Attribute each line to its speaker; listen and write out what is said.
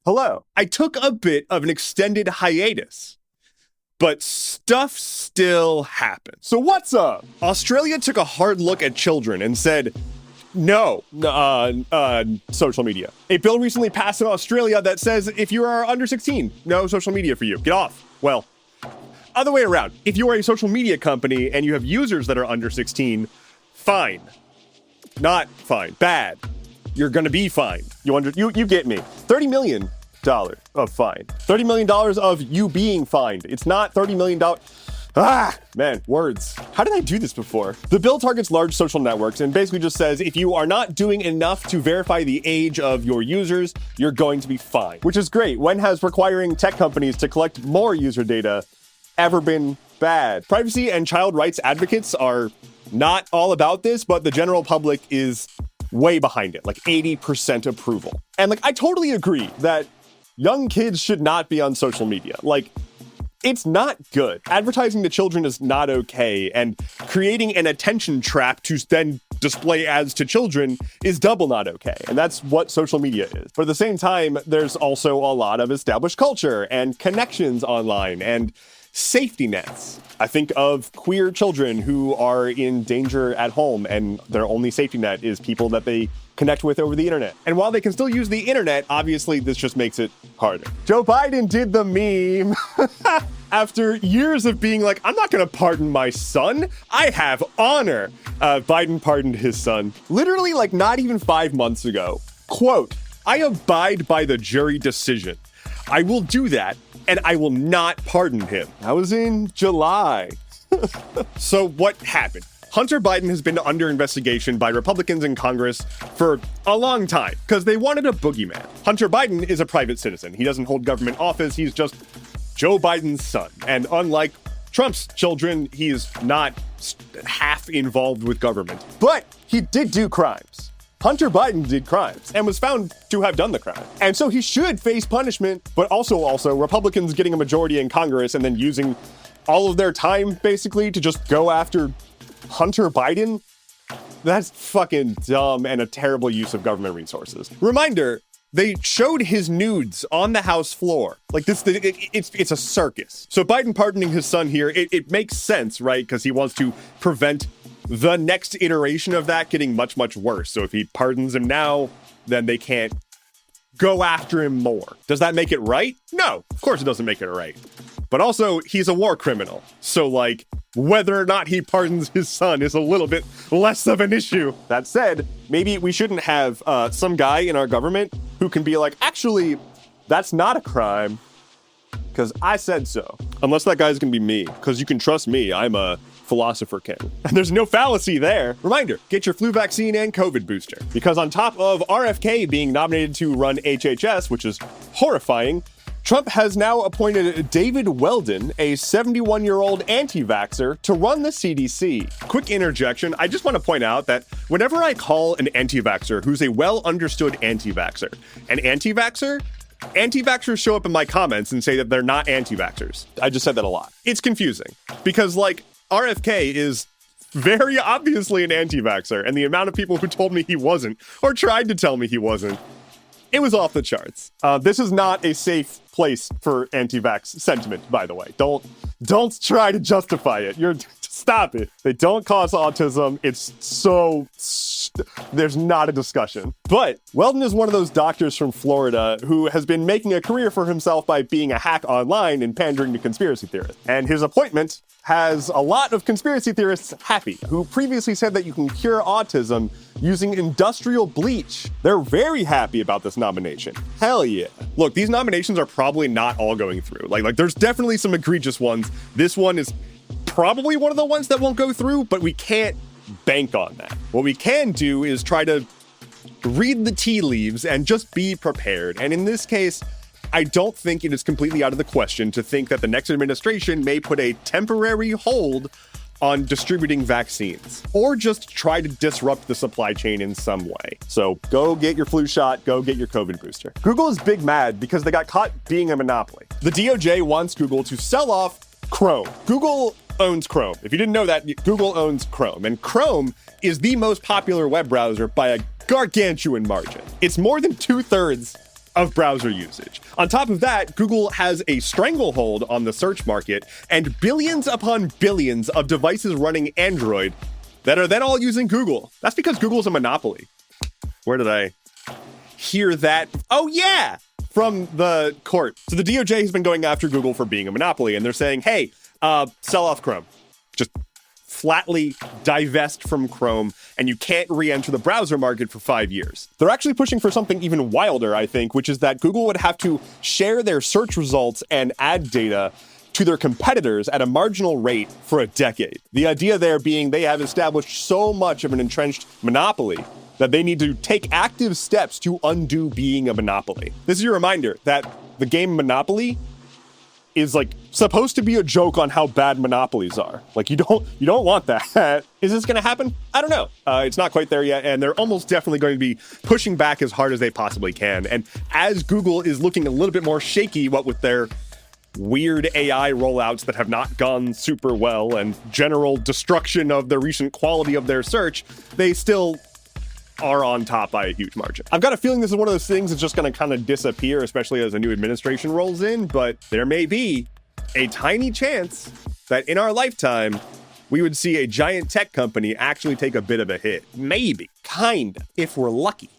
Speaker 1: Hello. I took a bit of an extended hiatus, but stuff still happens. So what's up? Australia took a hard look at children and said, no, social media. A bill recently passed in Australia that says if you are under 16, no social media for you. Get off. Well, other way around. If you are a social media company and you have users that are under 16, fine. Not fine. Bad. You're gonna be fined. You get me. $30 million of fine. $30 million of you being fined. It's not $30 million. Man, words. How did I do this before? The bill targets large social networks and basically just says if you are not doing enough to verify the age of your users, you're going to be fined. Which is great. When has requiring tech companies to collect more user data ever been bad? Privacy and child rights advocates are not all about this, but the general public is way behind it, like 80% approval. And I totally agree that young kids should not be on social media. It's not good. Advertising to children is not okay, and creating an attention trap to then display ads to children is double not okay. And that's what social media is. But at the same time, there's also a lot of established culture and connections online and safety nets. I think of queer children who are in danger at home and their only safety net is people that they connect with over the internet. And while they can still use the internet, obviously this just makes it harder. Joe Biden did the meme after years of being like, I'm not gonna pardon my son. I have honor. Biden pardoned his son. Literally not even 5 months ago. Quote, I abide by the jury decision. I will do that, and I will not pardon him. That was in July. So what happened? Hunter Biden has been under investigation by Republicans in Congress for a long time because they wanted a boogeyman. Hunter Biden is a private citizen. He doesn't hold government office. He's just Joe Biden's son. And unlike Trump's children, he is not half involved with government. But he did do crimes. Hunter Biden did crimes and was found to have done the crime. And so he should face punishment, but also Republicans getting a majority in Congress and then using all of their time basically to just go after Hunter Biden. That's fucking dumb and a terrible use of government resources. Reminder, they showed his nudes on the House floor. It's a circus. So Biden pardoning his son here, it makes sense, right? Because he wants to prevent the next iteration of that getting much, much worse. So if he pardons him now, then they can't go after him more. Does that make it right? No, of course it doesn't make it right. But also, he's a war criminal. So whether or not he pardons his son is a little bit less of an issue. That said, maybe we shouldn't have some guy in our government who can be like, actually, that's not a crime because I said so. Unless that guy's gonna be me, because you can trust me, I'm a philosopher king. And there's no fallacy there. Reminder, get your flu vaccine and COVID booster. Because on top of RFK being nominated to run HHS, which is horrifying, Trump has now appointed David Weldon, a 71-year-old anti-vaxxer, to run the CDC. Quick interjection, I just want to point out that whenever I call an anti-vaxxer who's a well-understood anti-vaxxer an anti-vaxxer, anti-vaxxers show up in my comments and say that they're not anti-vaxxers. I just said that a lot. It's confusing because RFK is very obviously an anti-vaxxer, and the amount of people who told me he wasn't, or tried to tell me he wasn't, it was off the charts. This is not a safe place for anti-vax sentiment, by the way. Don't try to justify it. Stop it. They don't cause autism. There's not a discussion. But Weldon is one of those doctors from Florida who has been making a career for himself by being a hack online and pandering to conspiracy theorists. And his appointment has a lot of conspiracy theorists happy, who previously said that you can cure autism using industrial bleach. They're very happy about this nomination. Hell yeah. Look, these nominations are probably not all going through. There's definitely some egregious ones. This one is probably one of the ones that won't go through, but we can't bank on that. What we can do is try to read the tea leaves and just be prepared. And in this case, I don't think it is completely out of the question to think that the next administration may put a temporary hold on distributing vaccines, or just try to disrupt the supply chain in some way. So go get your flu shot, go get your COVID booster. Google is big mad because they got caught being a monopoly. The DOJ wants Google to sell off Chrome. Google owns Chrome. If you didn't know that, Google owns Chrome. And Chrome is the most popular web browser by a gargantuan margin. It's more than 2/3 of browser usage. On top of that, Google has a stranglehold on the search market and billions upon billions of devices running Android that are then all using Google. That's because Google's a monopoly. Where did I hear that? Oh yeah, from the court. So the DOJ has been going after Google for being a monopoly, and they're saying, hey, sell off Chrome. Just flatly divest from Chrome, and you can't re-enter the browser market for 5 years. They're actually pushing for something even wilder, I think, which is that Google would have to share their search results and ad data to their competitors at a marginal rate for a decade. The idea there being they have established so much of an entrenched monopoly that they need to take active steps to undo being a monopoly. This is your reminder that the game Monopoly is like supposed to be a joke on how bad monopolies are. Like you don't want that. Is this gonna happen? I don't know. It's not quite there yet, and they're almost definitely going to be pushing back as hard as they possibly can. And as Google is looking a little bit more shaky, what with their weird AI rollouts that have not gone super well and general destruction of the recent quality of their search, they still are on top by a huge margin. I've got a feeling this is one of those things that's just going to kind of disappear, especially as a new administration rolls in, but there may be a tiny chance that in our lifetime, we would see a giant tech company actually take a bit of a hit. Maybe, kinda, if we're lucky.